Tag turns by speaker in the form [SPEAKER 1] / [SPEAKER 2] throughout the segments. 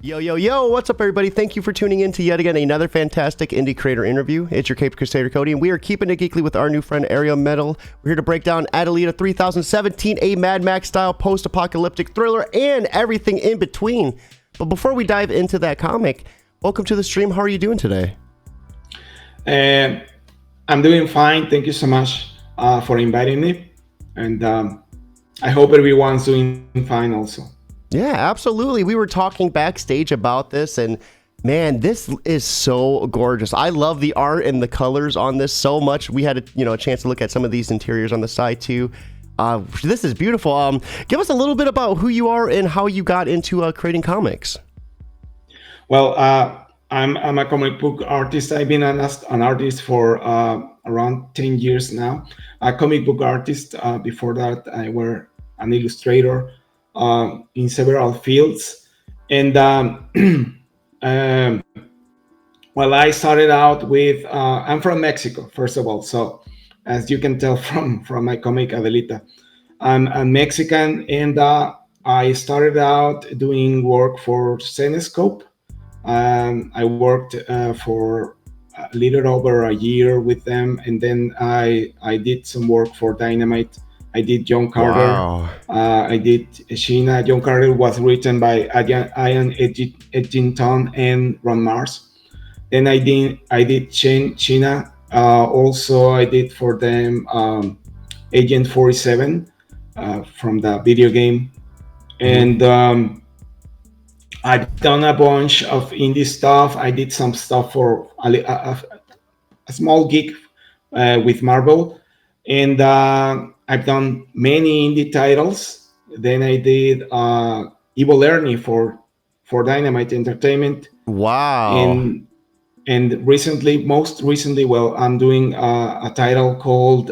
[SPEAKER 1] Yo, yo, yo, what's up, everybody? Thank you for tuning in to yet again another fantastic indie creator interview. It's your Cape Crusader Cody, and we are keeping it geekly with our new friend Ariel Metal. We're here to break down Adelita 3017, a Mad Max style post-apocalyptic thriller, and everything in between. But before we dive into that comic, welcome to the stream. How are you doing today?
[SPEAKER 2] I'm doing fine. Thank you so much for inviting me. And I hope everyone's doing fine also.
[SPEAKER 1] Yeah, absolutely. We were talking backstage about this, and man, this is so gorgeous. I love the art and the colors on this so much. We had a chance to look at some of these interiors on the side too. This is beautiful. Give us a little bit about who you are and how you got into creating comics.
[SPEAKER 2] Well, I'm a comic book artist. I've been an artist for around 10 years now. A comic book artist. Before that, I was an illustrator in several fields. And well, I started out with, I'm from Mexico, first of all. So as you can tell from my comic Adelita, I'm a Mexican, and I started out doing work for Zenescope. I worked for a little over a year with them, and then I did some work for Dynamite. I did John Carter.
[SPEAKER 1] Wow.
[SPEAKER 2] I did Sheena. John Carter was written by Ian Edginton and Ron Mars. Then I did Sheena. Also, I did for them Agent 47 from the video game, and I've done a bunch of indie stuff. I did some stuff for a small gig with Marvel, and I've done many indie titles. Then I did Evil Ernie for Dynamite Entertainment.
[SPEAKER 1] Wow.
[SPEAKER 2] And most recently, well, I'm doing a title called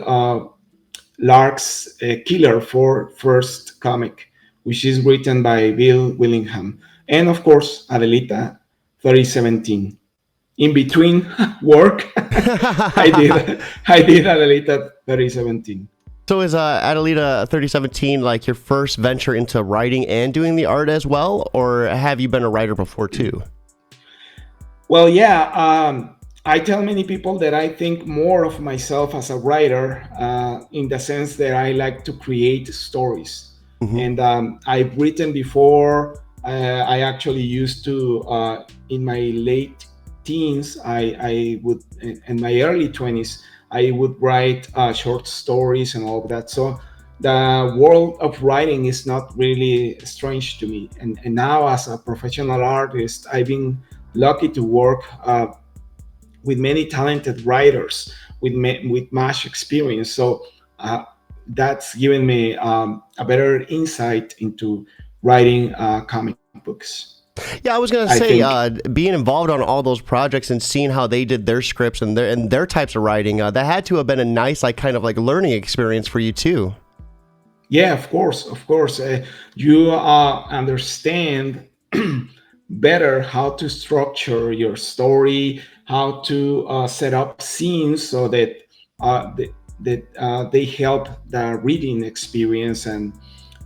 [SPEAKER 2] Lark's Killer for First Comic, which is written by Bill Willingham. And of course, Adelita 3017. In between work, I did Adelita 3017.
[SPEAKER 1] So is Adelita 3017 like your first venture into writing and doing the art as well, or have you been a writer before too?
[SPEAKER 2] Well, yeah. I tell many people that I think more of myself as a writer in the sense that I like to create stories. Mm-hmm. And I've written before. I actually used to, in my late teens, I would, in my early 20s, I would write short stories and all of that. So the world of writing is not really strange to me. And now as a professional artist, I've been lucky to work with many talented writers with much experience. So that's given me a better insight into writing comic books.
[SPEAKER 1] Yeah, I was gonna say, being involved on all those projects and seeing how they did their scripts and their types of writing, that had to have been a nice, kind of learning experience for you too.
[SPEAKER 2] Yeah, of course. You understand better how to structure your story, how to set up scenes so that they help the reading experience and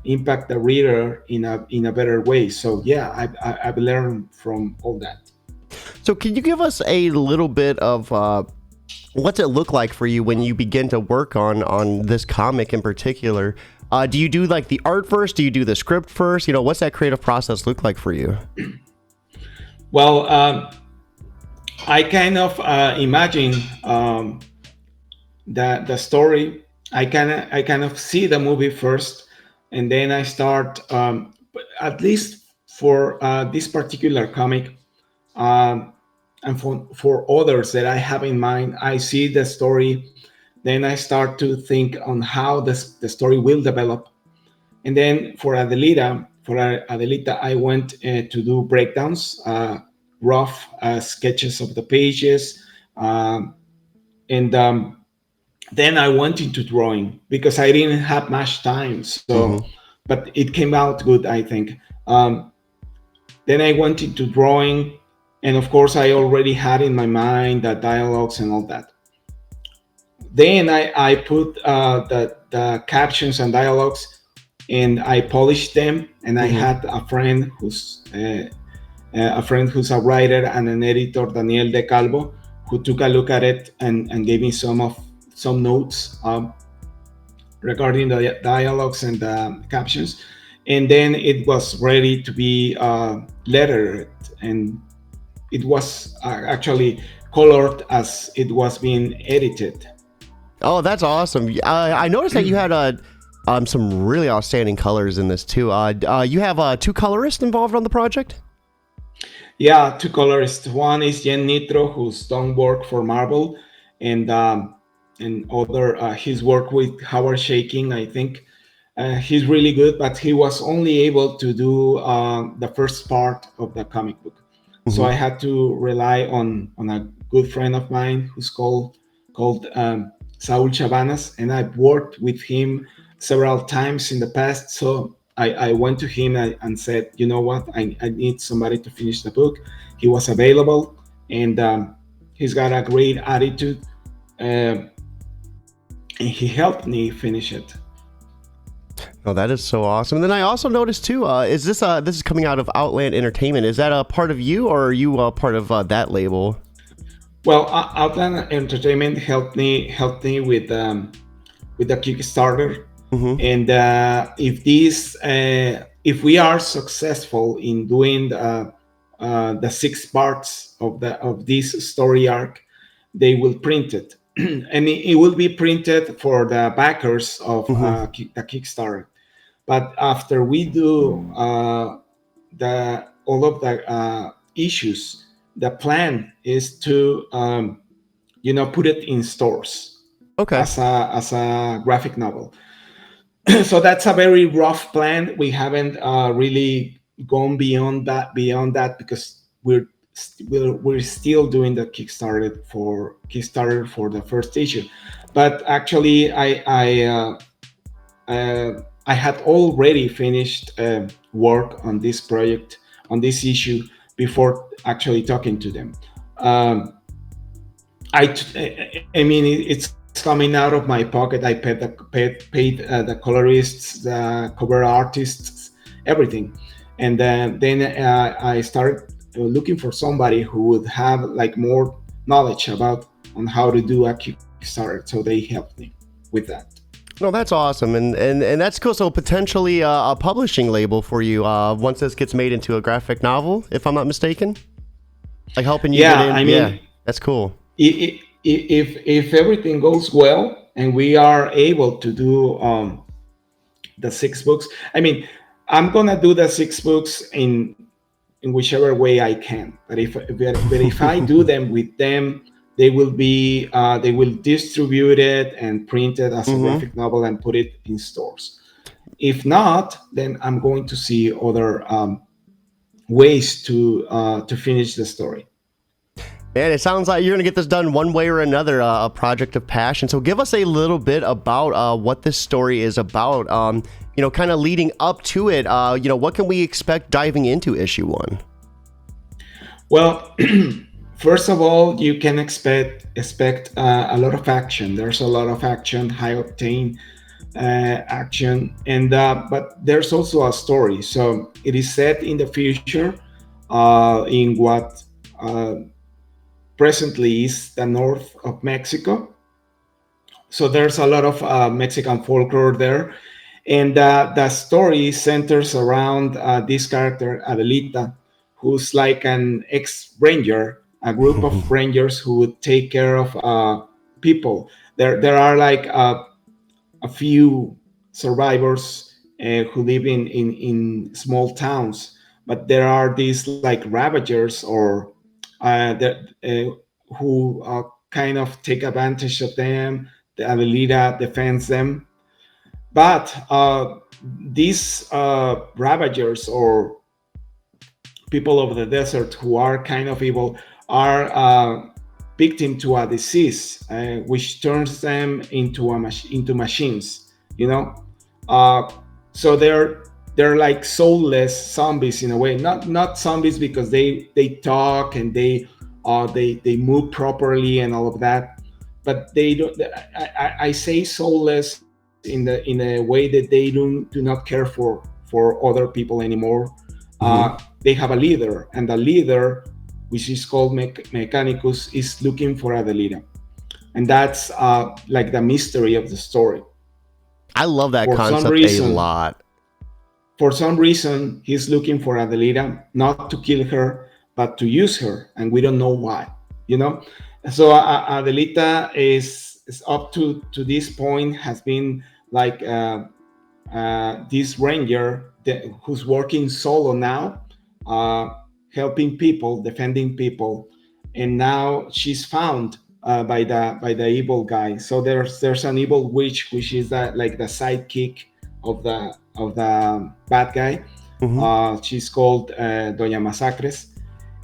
[SPEAKER 2] impact the reader in a better way. So yeah, I've learned from all that.
[SPEAKER 1] So can you give us a little bit of what's it look like for you when you begin to work on this comic in particular? Do you do the art first? Do you do the script first? What's that creative process look like for you?
[SPEAKER 2] Well, I kind of imagine the story. I kind of see the movie first, and then I start, at least for this particular comic, and for others that I have in mind, I see the story, then I start to think on how the story will develop. And then for Adelita, I went to do breakdowns, rough sketches of the pages, and then I went into drawing because I didn't have much time. So, but it came out good, I think. Then I went into drawing, and of course, I already had in my mind the dialogues and all that. Then I put the captions and dialogues, and I polished them. And I had a friend who's a friend who's a writer and an editor, Daniel De Calvo, who took a look at it and gave me some notes regarding the dialogues and the captions, and then it was ready to be lettered, and it was actually colored as it was being edited.
[SPEAKER 1] Oh, that's awesome. I noticed that you had some really outstanding colors in this too. You have two colorists involved on the project?
[SPEAKER 2] Yeah, two colorists. One is Jen Nitro, who's done work for Marvel, and other his work with Howard Shaking, I think. He's really good, but he was only able to do the first part of the comic book. So I had to rely on a good friend of mine who's called Saul Chabanas, and I've worked with him several times in the past. So I went to him and said, you know what, I need somebody to finish the book. He was available, and he's got a great attitude, and he helped me finish it.
[SPEAKER 1] Oh, that is so awesome. And then I also noticed too, is this is coming out of Outland Entertainment. Is that a part of you, or are you part of that label?
[SPEAKER 2] Well, Outland Entertainment helped me with the Kickstarter, and if we are successful in doing the 6 parts of this story arc, they will print it, and it will be printed for the backers of the Kickstarter. But after we do all of the issues, the plan is to put it in stores,
[SPEAKER 1] okay,
[SPEAKER 2] as a graphic novel. So that's a very rough plan. We haven't really gone beyond that because we're still doing the Kickstarter for the first issue. But actually, I had already finished work on this project, on this issue, before actually talking to them. I mean, it's coming out of my pocket. I paid the colorists, the cover artists, everything, and then I started looking for somebody who would have like more knowledge on how to do a Kickstarter. So they helped me with that.
[SPEAKER 1] No, that's awesome, and that's cool. So potentially a publishing label for you once this gets made into a graphic novel, if I'm not mistaken, like helping you get in. I mean, yeah, that's cool.
[SPEAKER 2] If everything goes well and we are able to do the 6 books, I mean, I'm gonna do the 6 books in whichever way I can. But if I do them with them, they will distribute it and print it as a graphic novel and put it in stores. If not, then I'm going to see other ways to finish the story.
[SPEAKER 1] Man, it sounds like you're going to get this done one way or another, a project of passion. So give us a little bit about what this story is about, kind of leading up to it. What can we expect diving into issue 1?
[SPEAKER 2] Well, first of all, you can expect a lot of action. There's a lot of action, high octane action, and but there's also a story. So it is set in the future, in what presently is the north of Mexico. So there's a lot of Mexican folklore there, and the story centers around this character Adelita, who's like an ex-ranger, a group of rangers who would take care of people. There are like a few survivors who live in small towns, but there are these like ravagers or who kind of take advantage of them. The Adelita defends them, but these ravagers or people of the desert who are kind of evil are victim to a disease which turns them into machines. So they're like soulless zombies in a way. Not zombies because they talk and they move properly and all of that, but they don't. I say soulless in a way that they do not care for other people anymore. they have a leader, and the leader, which is called Mechanicus, is looking for Adelita. And that's like the mystery of the story.
[SPEAKER 1] I love that concept a lot.
[SPEAKER 2] For some reason, he's looking for Adelita, not to kill her, but to use her, and we don't know why, you know? So Adelita is up to this point, has been like this ranger who's working solo now, helping people, defending people, and now she's found by the evil guy. So there's an evil witch, which is like the sidekick of the bad guy. She's called Doña Masacres,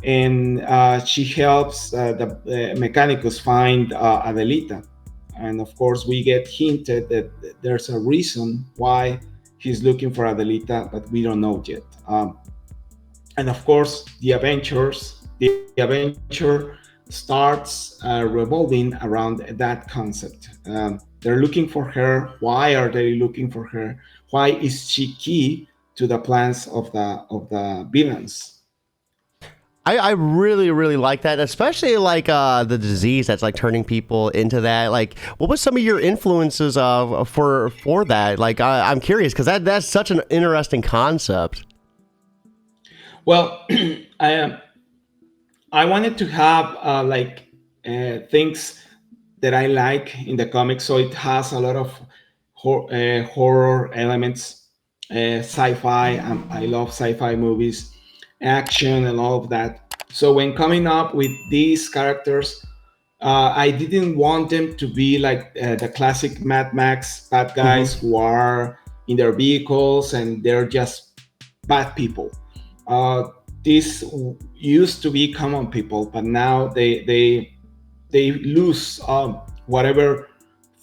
[SPEAKER 2] and she helps the Mechanicus find Adelita. And of course, we get hinted that there's a reason why he's looking for Adelita, but we don't know yet. And of course, the adventure starts revolving around that concept. They're looking for her. Why are they looking for her? Why is she key to the plans of the villains?
[SPEAKER 1] I really, really like that, especially like the disease that's like turning people into that. Like, what was some of your influences for that? Like, I'm curious because that's such an interesting concept.
[SPEAKER 2] Well, I wanted to have things that I like in the comics, so it has a lot of horror elements, sci-fi. I love sci-fi movies, action, and all of that. So when coming up with these characters, I didn't want them to be like the classic Mad Max bad guys who are in their vehicles and they're just bad people. These used to be common people, but now they lose whatever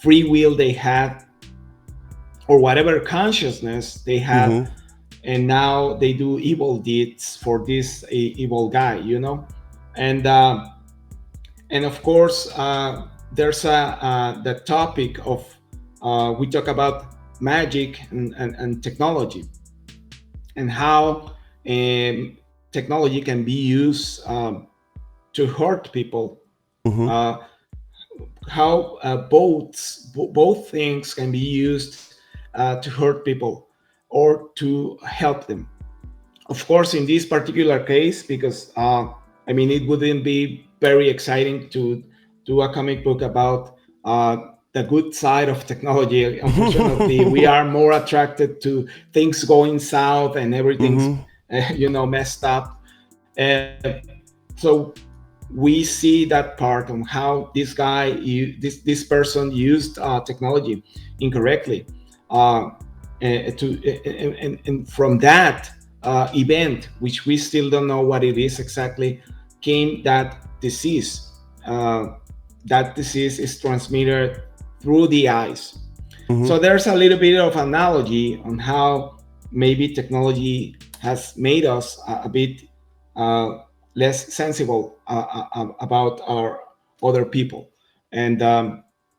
[SPEAKER 2] free will they had or whatever consciousness they had, and now they do evil deeds for this evil guy, you know. And of course, there's the topic of we talk about magic and technology, and how technology can be used to hurt people. How both things can be used to hurt people or to help them. Of course, in this particular case, because I mean, it wouldn't be very exciting to do a comic book about the good side of technology. Unfortunately, we are more attracted to things going south and everything's messed up. So we see that part on how this guy, this person used technology incorrectly, and from that event, which we still don't know what it is exactly, came that disease. That disease is transmitted through the eyes. So there's a little bit of analogy on how maybe technology has made us a bit less sensible about our other people, and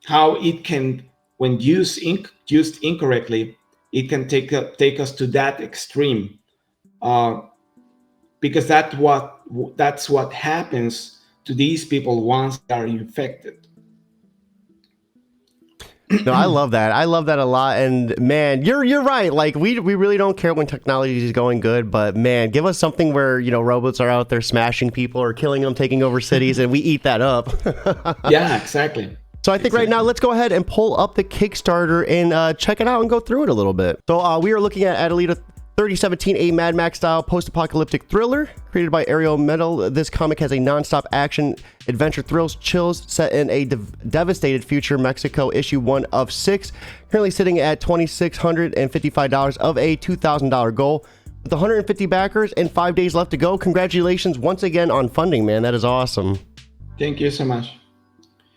[SPEAKER 2] how it can, when used incorrectly, it can take us to that extreme, because that's what happens to these people once they are infected.
[SPEAKER 1] No, I love that. I love that a lot. And man, you're right. Like we really don't care when technology is going good, but man, give us something where, you know, robots are out there smashing people or killing them, taking over cities, and we eat that up.
[SPEAKER 2] Yeah, exactly.
[SPEAKER 1] So I think right now, let's go ahead and pull up the Kickstarter and check it out and go through it a little bit. So we are looking at Adelita 3017, a Mad Max style post-apocalyptic thriller created by Ariel Metal. This comic has a non-stop action, adventure, thrills, chills set in a devastated future Mexico, issue 1 of 6, currently sitting at $2,655 of a $2,000 goal. With 150 backers and 5 days left to go, congratulations once again on funding, man. That is awesome.
[SPEAKER 2] Thank you so much.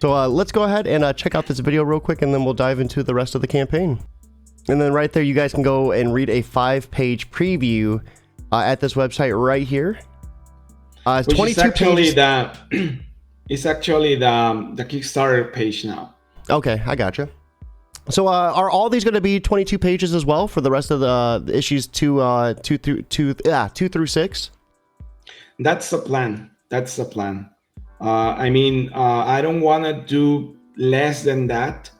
[SPEAKER 1] So let's go ahead and check out this video real quick, and then we'll dive into the rest of the campaign. And then right there, you guys can go and read a 5-page preview at this website right here. It's 22 pages.
[SPEAKER 2] It's actually the Kickstarter page now.
[SPEAKER 1] Okay, I gotcha. So are all these going to be 22 pages as well for the rest of the issues two through 6?
[SPEAKER 2] That's the plan. That's the plan. I mean, I don't want to do less than that,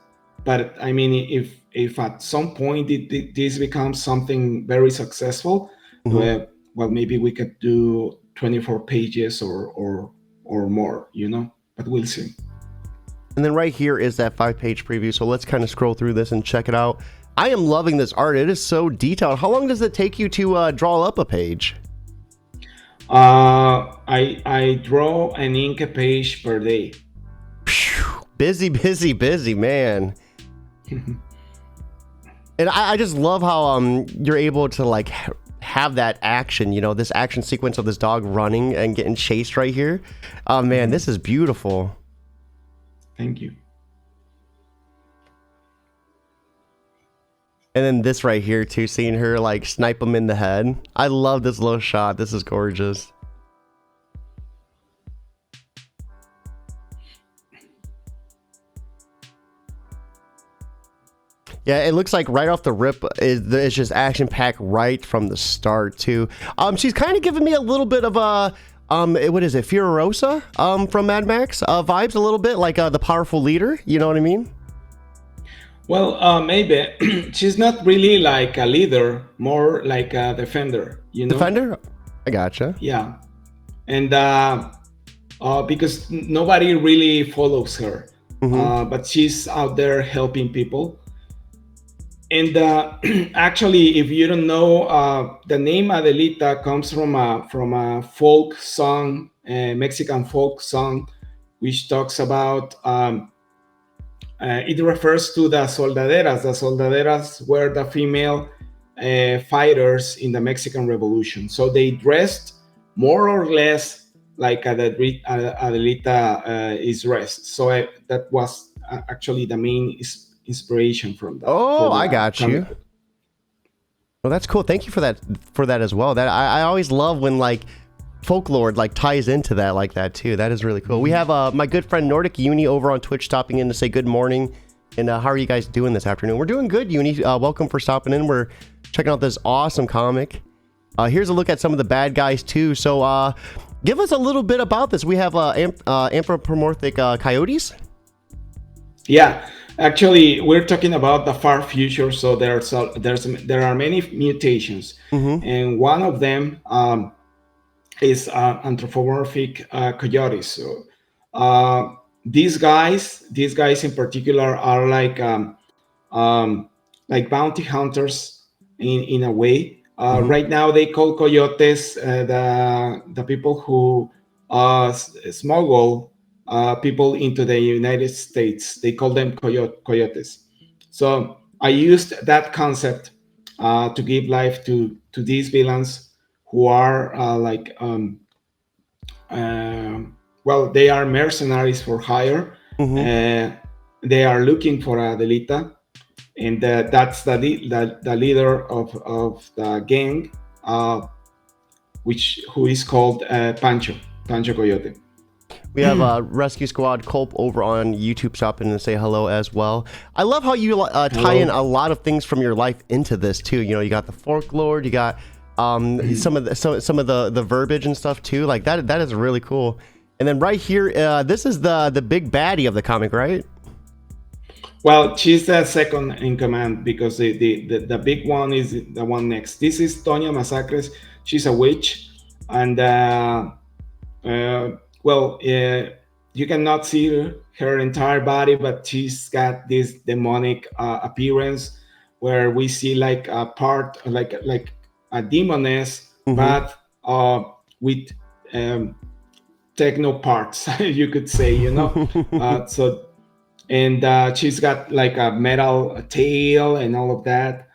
[SPEAKER 2] but I mean, if at some point this becomes something very successful, well, maybe we could do 24 pages or more, you know, but we'll see.
[SPEAKER 1] And then right here is that 5-page preview. So let's kind of scroll through this and check it out. I am loving this art. It is so detailed. How long does it take you to draw up a page?
[SPEAKER 2] I draw and ink a page per day.
[SPEAKER 1] Busy, man. And I just love how you're able to like have that action, you know, this action sequence of this dog running and getting chased right here. Oh man, this is beautiful.
[SPEAKER 2] Thank you.
[SPEAKER 1] And then this right here too, seeing her like snipe him in the head. I love this little shot. This is gorgeous. Yeah, it looks like right off the rip, it's just action packed right from the start too. She's kind of giving me a little bit of a what is it, Furiosa from Mad Max vibes, a little bit like the powerful leader. You know what I mean?
[SPEAKER 2] Well, maybe she's not really like a leader, more like a defender. You know,
[SPEAKER 1] defender. I gotcha.
[SPEAKER 2] Yeah, and because nobody really follows her, but she's out there helping people. And actually, if you don't know, the name Adelita comes from a folk song, a Mexican folk song, which talks about. It refers to the soldaderas. The soldaderas were the female fighters in the Mexican Revolution. So they dressed more or less like Adelita is dressed. So that was actually the main inspiration from that.
[SPEAKER 1] Oh, I got you. Well, that's cool. Thank you for that as well. That I always love when like folklore like ties into that like that too. That is really cool. We have my good friend Nordic Uni over on Twitch stopping in to say good morning. And how are you guys doing this afternoon? We're doing good, Uni. Welcome for stopping in. We're checking out this awesome comic. Here's a look at some of the bad guys too. So give us a little bit about this. We have anthropomorphic coyotes.
[SPEAKER 2] Yeah, actually, we're talking about the far future. So there are many mutations, and one of them is anthropomorphic coyotes. So these guys in particular are like bounty hunters in a way. Right now, they call coyotes the people who smuggle people into the United States. They call them coyotes. So I used that concept to give life to these villains who are they are mercenaries for hire. They are looking for Adelita, and that's the leader of the gang, who is called Pancho Coyote.
[SPEAKER 1] We have Rescue Squad Culp over on YouTube stopping to say hello as well. I love how you tie in a lot of things from your life into this too. You know, you got the folklore, you got some of the verbiage and stuff too. Like that is really cool. And then right here, this is the big baddie of the comic, right?
[SPEAKER 2] Well, she's the second in command because the big one is the one next. This is Toña Masacres. She's a witch, and you cannot see her entire body, but she's got this demonic appearance where we see like a part, like a demoness, but with techno parts, you could say, you know. And she's got like a metal tail and all of that,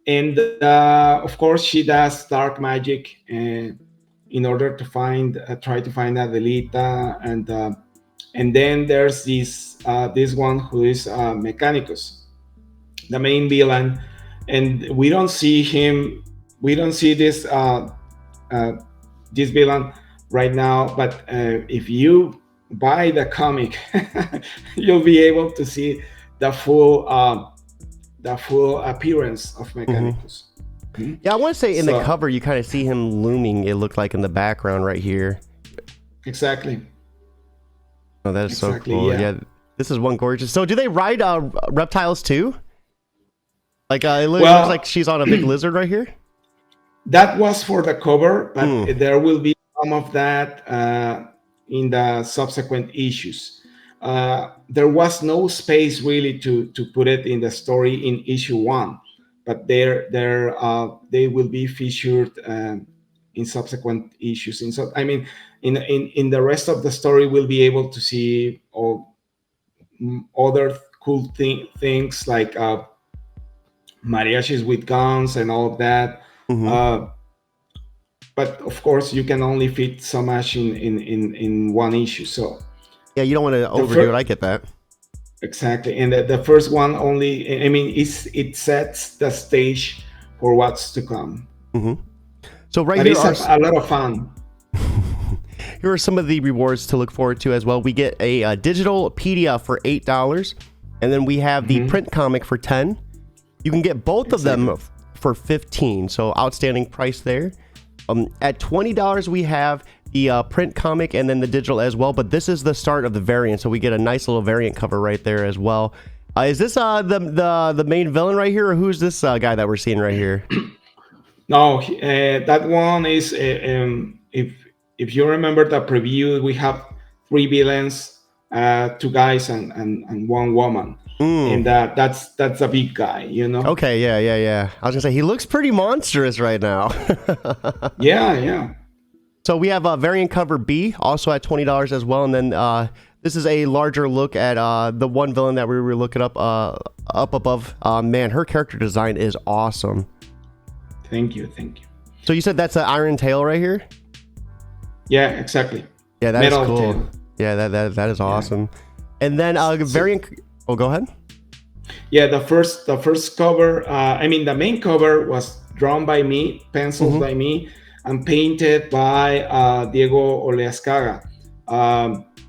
[SPEAKER 2] and of course she does dark magic in order to try to find Adelita, and then there's this one who is Mechanicus, the main villain, and we don't see this villain right now, but if you buy the comic, you'll be able to see the full the full appearance of Mechanicus.
[SPEAKER 1] Yeah, I want to say in the
[SPEAKER 2] So-
[SPEAKER 1] cover, you kind of see him looming, it looked like in the background right here.
[SPEAKER 2] Exactly.
[SPEAKER 1] Oh, that is
[SPEAKER 2] Exactly,
[SPEAKER 1] so cool.
[SPEAKER 2] yeah.
[SPEAKER 1] Yeah, this is one gorgeous. So do they ride reptiles too? Like, it looks
[SPEAKER 2] Well-
[SPEAKER 1] like she's on a big lizard right here.
[SPEAKER 2] That was for the cover, but there will be some of that in the subsequent issues. There was no space really to put it in the story in issue 1, but they will be featured in subsequent issues. In the rest of the story, we'll be able to see all other cool things like mariachis with guns and all of that. But of course, you can only fit so much in one issue. So
[SPEAKER 1] Yeah, you don't want to overdo it. I get that.
[SPEAKER 2] exactly, and the first one only. I mean, it sets the stage for what's to come.
[SPEAKER 1] So right
[SPEAKER 2] But
[SPEAKER 1] here
[SPEAKER 2] it's
[SPEAKER 1] are
[SPEAKER 2] a lot of fun.
[SPEAKER 1] here are some of the rewards to look forward to as well. We get a digital PDF for $8, and then we have the print comic for $10. You can get both of them for $15. So outstanding price there. At $20, we have the print comic and then the digital as well. But this is the start of the variant, so we get a nice little variant cover right there as well. Is this the main villain right here, or who's this guy that we're seeing right here?
[SPEAKER 2] No, that one is if you remember the preview, we have 3 villains, 2 guys and 1 woman, and that's a big guy, you know.
[SPEAKER 1] Okay, yeah. I was gonna say he looks pretty monstrous right now.
[SPEAKER 2] Yeah.
[SPEAKER 1] So we have variant cover B, also at $20 as well, and then this is a larger look at the one villain that we were looking up above. Man, her character design is awesome.
[SPEAKER 2] Thank you.
[SPEAKER 1] So you said that's an Iron Tail right here?
[SPEAKER 2] Yeah, exactly.
[SPEAKER 1] Yeah, that's
[SPEAKER 2] Metal
[SPEAKER 1] cool.
[SPEAKER 2] Tail.
[SPEAKER 1] Yeah, that is awesome. And then variant. Oh, go ahead.
[SPEAKER 2] Yeah, the first cover. The main cover was drawn by me, pencils by me, and painted by Diego Oleascaga,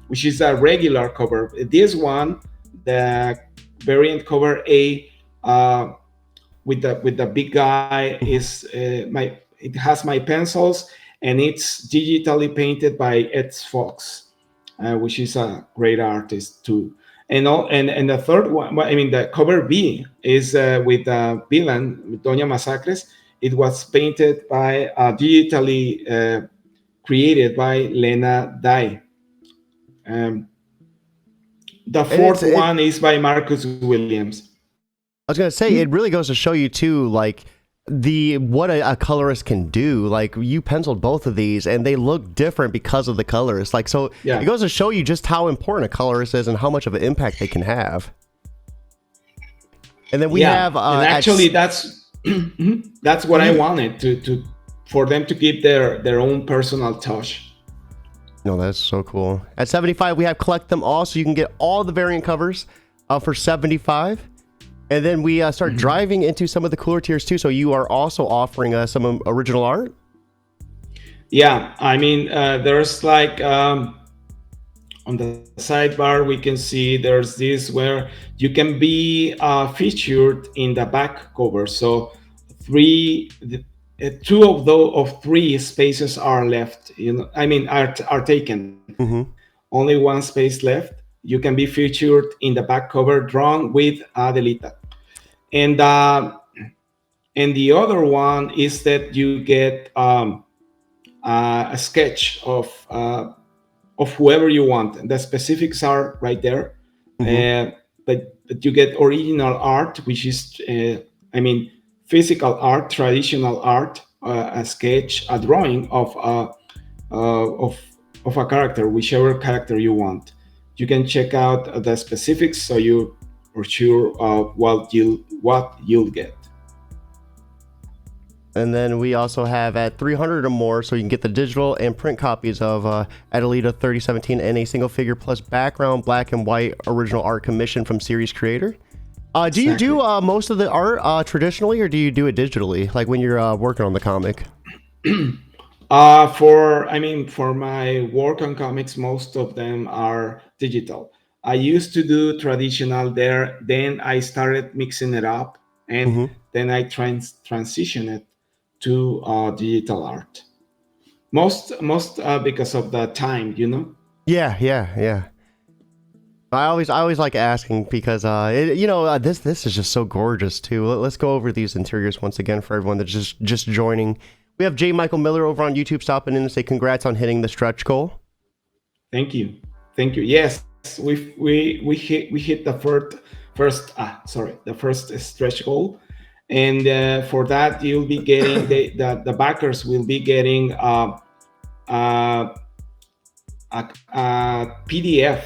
[SPEAKER 2] which is a regular cover. This one, the variant cover A, with the big guy, is it has my pencils, and it's digitally painted by Ed Fox, which is a great artist too. And the third one, the cover B is with villain Doña Masacres. It was painted by digitally created by Lena Dye. The fourth one is by Marcus Williams.
[SPEAKER 1] I was gonna say it really goes to show you too, like what a colorist can do. Like you penciled both of these, and they look different because of the colorist. Like so, it goes to show you just how important a colorist is and how much of an impact they can have. And then we have
[SPEAKER 2] and actually that's what I wanted to for them to give their own personal touch.
[SPEAKER 1] No, that's so cool. At $75, we have collect them all, so you can get all the variant covers for $75. And then we start driving into some of the cooler tiers too. So you are also offering some original art.
[SPEAKER 2] Yeah, there's like on the sidebar we can see there's this where you can be featured in the back cover. So 2 of 3 spaces are left. Are taken. Only 1 space left. You can be featured in the back cover, drawn with Adelita. And the other one is that you get a sketch of whoever you want. The specifics are right there, but you get original art, which is physical art, traditional art, a sketch, a drawing of a character, whichever character you want. You can check out the specifics so you are sure of what you'll get.
[SPEAKER 1] And then we also have at 300 or more, so you can get the digital and print copies of Adelita 3017 and a single figure plus background black and white original art commission from series creator. Do you do most of the art traditionally, or do you do it digitally, like when you're working on the comic?
[SPEAKER 2] For my work on comics, most of them are digital. I used to do traditional there. Then I started mixing it up, and
[SPEAKER 1] Hmm.
[SPEAKER 2] then I transitioned it to digital art. Most because of the time, you know.
[SPEAKER 1] Yeah, yeah, yeah. I always like asking because this is just so gorgeous too. Let's go over these interiors once again for everyone that's just joining. We have J. Michael Miller over on YouTube stopping in to say congrats on hitting the stretch goal.
[SPEAKER 2] Thank you, thank you. Yes, we hit the first stretch goal, and for that you'll be getting the backers will be getting uh, a PDF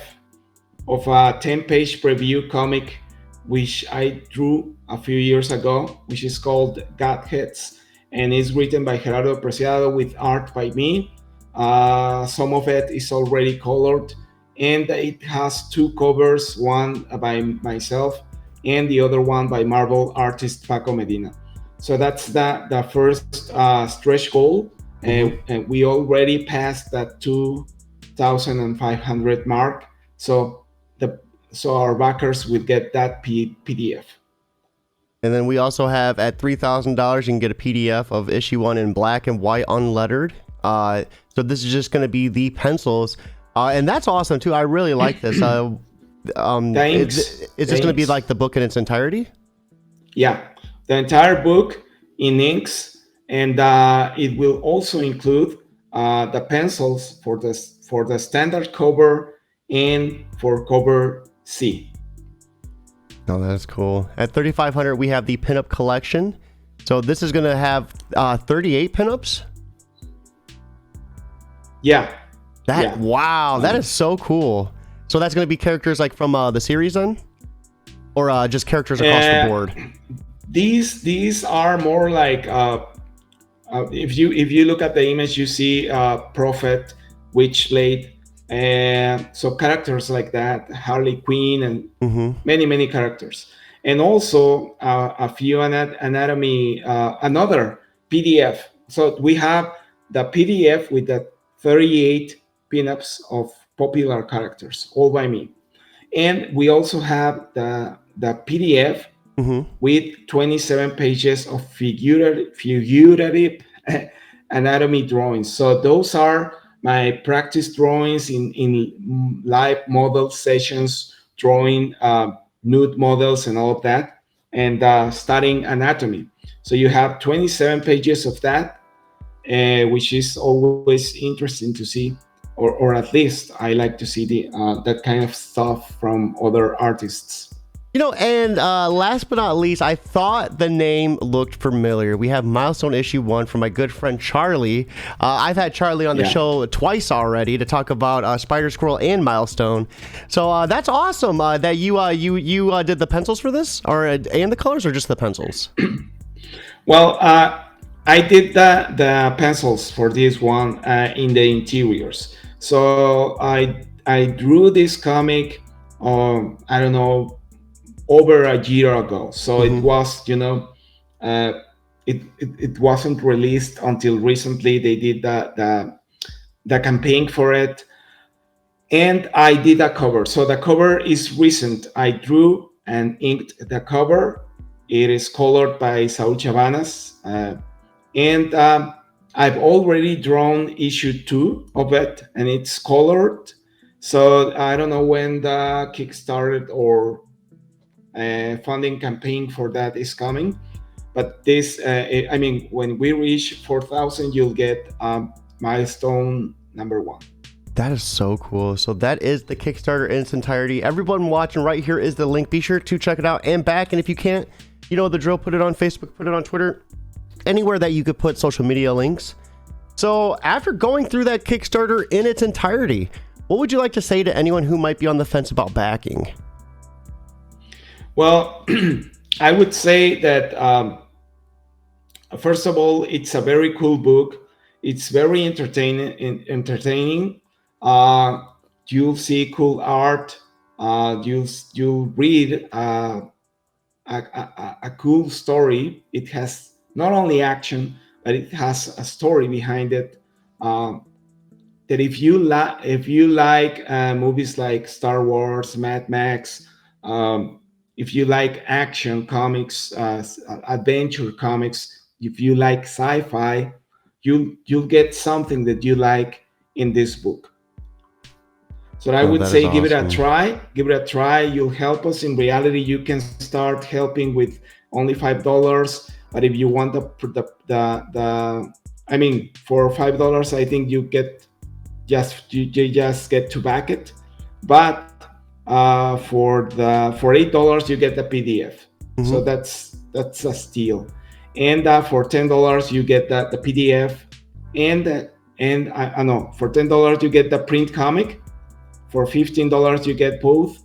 [SPEAKER 2] of a 10-page preview comic which I drew a few years ago, which is called Godheads, and is written by Gerardo Preciado with art by me. Some of it is already colored, and it has two covers, one by myself and the other one by Marvel artist Paco Medina. So that's the first stretch goal, and we already passed that 2,500 mark. So the so our backers will get that PDF.
[SPEAKER 1] And then we also have at $3,000 you can get a PDF of issue 1 in black and white unlettered. So this is just going to be the pencils, and that's awesome too. I really like this.
[SPEAKER 2] Thanks.
[SPEAKER 1] Is this going to be like the book in its entirety?
[SPEAKER 2] Yeah, the entire book in inks, and it will also include the pencils for the standard cover and for cover C.
[SPEAKER 1] Oh, that's cool. At 3,500, we have the pinup collection. So this is going to have 38 pinups.
[SPEAKER 2] Yeah.
[SPEAKER 1] Wow, that is so cool. So that's going to be characters like from the series then, or just characters across the board.
[SPEAKER 2] These are more like if you look at the image, you see Prophet, Witchblade, and so characters like that, Harley Quinn, and many characters, and also a few anatomy, another PDF. So we have the PDF with the 38 pinups of popular characters, all by me, and we also have the PDF with 27 pages of figurative anatomy drawings. So those are my practice drawings in live model sessions, drawing nude models and all of that, and studying anatomy. So you have 27 pages of that, which is always interesting to see, or at least I like to see that kind of stuff from other artists.
[SPEAKER 1] And last but not least, I thought the name looked familiar. We have Milestone issue 1 from my good friend Charlie. I've had Charlie on the show twice already to talk about Spider Squirrel and Milestone. So that's awesome that you did the pencils for this, and the colors, or just the pencils?
[SPEAKER 2] Well, I did the pencils for this one in the interiors. So I drew this comic, I don't know, over a year ago. So it was, it wasn't released until recently. They did the campaign for it, and I did a cover. So the cover is recent. I drew and inked the cover. It is colored by Saul Chabanas, and I've already drawn issue 2 of it, and it's colored. So I don't know when the Kickstarter or funding campaign for that is coming, but this when we reach 4,000, you'll get milestone number 1.
[SPEAKER 1] That is so cool. So that is the Kickstarter in its entirety. Everyone watching right here is the link. Be sure to check it out and back. And if you can't, you know the drill, put it on Facebook, put it on Twitter, anywhere that you could put social media links. So after going through that Kickstarter in its entirety, what would you like to say to anyone who might be on the fence about backing?
[SPEAKER 2] Well, I would say that first of all, it's a very cool book. It's very entertaining. You'll see cool art. You'll read a cool story. It has not only action, but it has a story behind it. that if you like movies like Star Wars, Mad Max, if you like action comics, adventure comics, if you like sci-fi, you'll get something that you like in this book. So I
[SPEAKER 1] Oh,
[SPEAKER 2] would
[SPEAKER 1] that is
[SPEAKER 2] say give it a
[SPEAKER 1] awesome.
[SPEAKER 2] try. Give it a try. You'll help us. In reality, you can start helping with only $5. But if you want the I mean, for $5, I think you just get to back it. But for $8, you get the PDF. So
[SPEAKER 1] Hmm.
[SPEAKER 2] that's a steal. And for $10, you get the PDF, and I know for $10 you get the print comic. For $15, you get both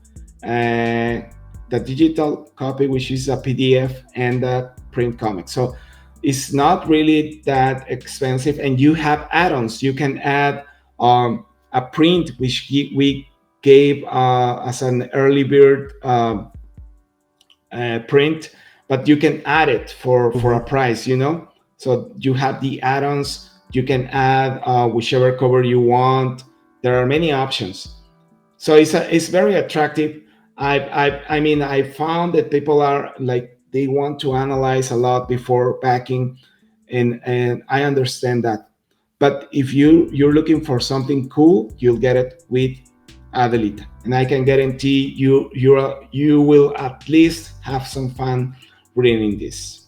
[SPEAKER 2] the digital copy, which is a PDF, and the print comic. So it's not really that expensive, and you have add-ons. You can add a print, which we gave as an early bird print, but you can add it for a
[SPEAKER 1] Hmm.
[SPEAKER 2] price. So you have the add-ons. You can add whichever cover you want. There are many options, so it's very attractive. I found that people are like, they want to analyze a lot before backing, and I understand that. But if you're looking for something cool, you'll get it with Adelita, and I can guarantee you will at least have some fun reading this.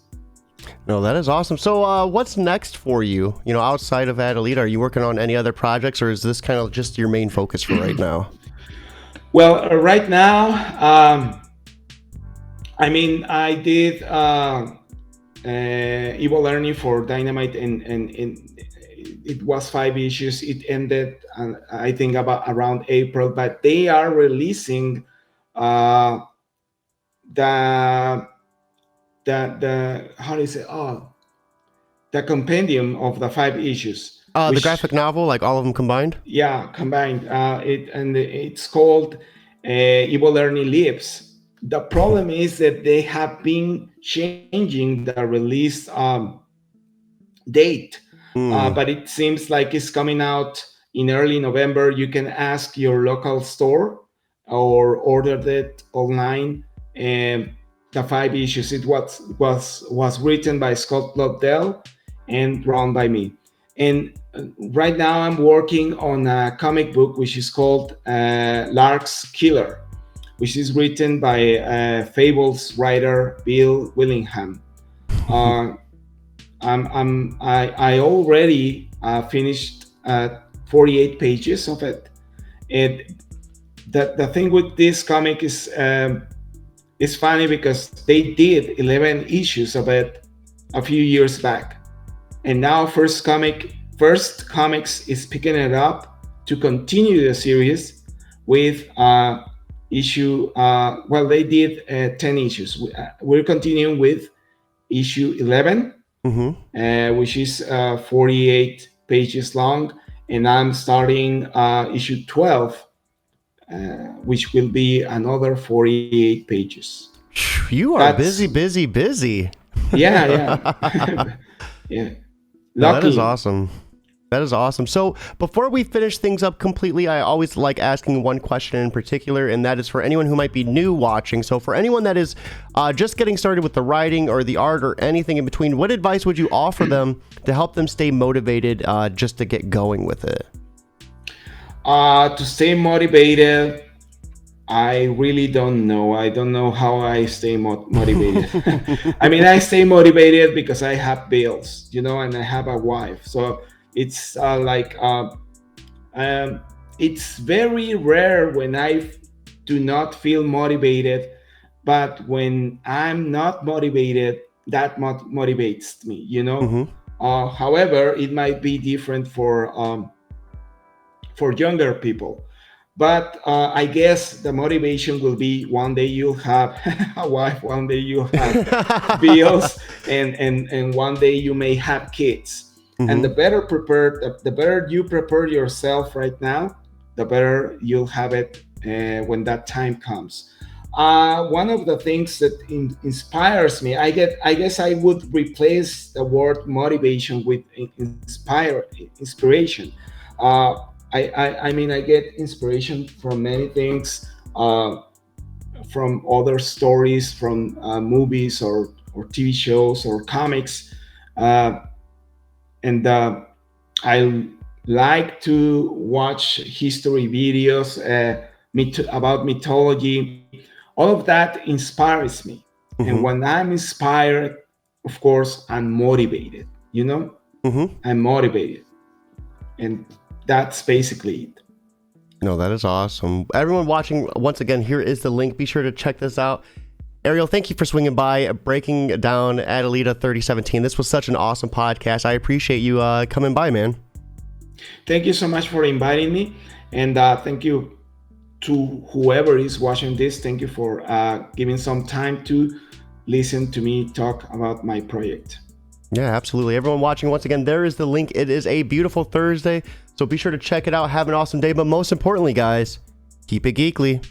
[SPEAKER 1] No, that is awesome. So, what's next for you? Outside of Adelita, are you working on any other projects, or is this kind of just your main focus for right now?
[SPEAKER 2] Well, right now, I did Evil Learning for Dynamite, and it was 5 issues. It ended, I think, about around April, but they are releasing uh, the the how do you say? Oh, the compendium of the 5 issues,
[SPEAKER 1] The
[SPEAKER 2] which,
[SPEAKER 1] graphic novel, like all of them combined?
[SPEAKER 2] yeah, combined. It's called Evil Learning Lives. The problem is that they have been changing the release date,
[SPEAKER 1] Hmm.
[SPEAKER 2] but it seems like it's coming out in early November. You can ask your local store or order it online. And the 5 issues, it was written by Scott Lobdell and drawn by me. And right now I'm working on a comic book which is called Lark's Killer, which is written by Fables writer Bill Willingham. Uh, I already finished 48 pages of it. And the thing with this comic is it's funny because they did 11 issues of it a few years back, and now First Comics is picking it up to continue the series with issue. Well, they did 10 issues. We're continuing with issue 11,
[SPEAKER 1] Hmm.
[SPEAKER 2] which is 48 pages long, and I'm starting issue 12, which will be another 48 pages.
[SPEAKER 1] You are
[SPEAKER 2] That's
[SPEAKER 1] busy, busy, busy.
[SPEAKER 2] Yeah, yeah, yeah.
[SPEAKER 1] No, that is
[SPEAKER 2] Luckily,
[SPEAKER 1] awesome. That is awesome. So, before we finish things up completely, I always like asking one question in particular, and that is for anyone who might be new watching. So, for anyone that is just getting started with the writing or the art or anything in between, what advice would you offer them to help them stay motivated just to get going with it?
[SPEAKER 2] to stay motivated, I really don't know. I don't know how I stay motivated. I stay motivated because I have bills, and I have a wife. So it's um, it's very rare when I do not feel motivated, but when I'm not motivated, that motivates me.
[SPEAKER 1] Hmm.
[SPEAKER 2] However, it might be different for younger people. But I guess the motivation will be one day you'll have a wife, one day you'll have bills, and one day you may have kids. And
[SPEAKER 1] Hmm.
[SPEAKER 2] the better you prepare yourself right now, the better you'll have it when that time comes. One of the things that inspires me, I guess I would replace the word motivation with inspiration. Uh, I mean, I get inspiration from many things, from other stories, from movies or TV shows or comics. Uh, and I like to watch history videos about mythology. All of that inspires me. And
[SPEAKER 1] Mm-hmm.
[SPEAKER 2] when I'm inspired, of course, I'm motivated.
[SPEAKER 1] Mm-hmm.
[SPEAKER 2] I'm motivated. And that's basically it.
[SPEAKER 1] No, that is awesome. Everyone watching, once again, here is the link. Be sure to check this out. Ariel, thank you for swinging by, breaking down Adelita 3017. This was such an awesome podcast. I appreciate you coming by, man.
[SPEAKER 2] Thank you so much for inviting me. And thank you to whoever is watching this. Thank you for giving some time to listen to me talk about my project.
[SPEAKER 1] Yeah, absolutely. Everyone watching, once again, there is the link. It is a beautiful Thursday, so be sure to check it out. Have an awesome day. But most importantly, guys, keep it geekly.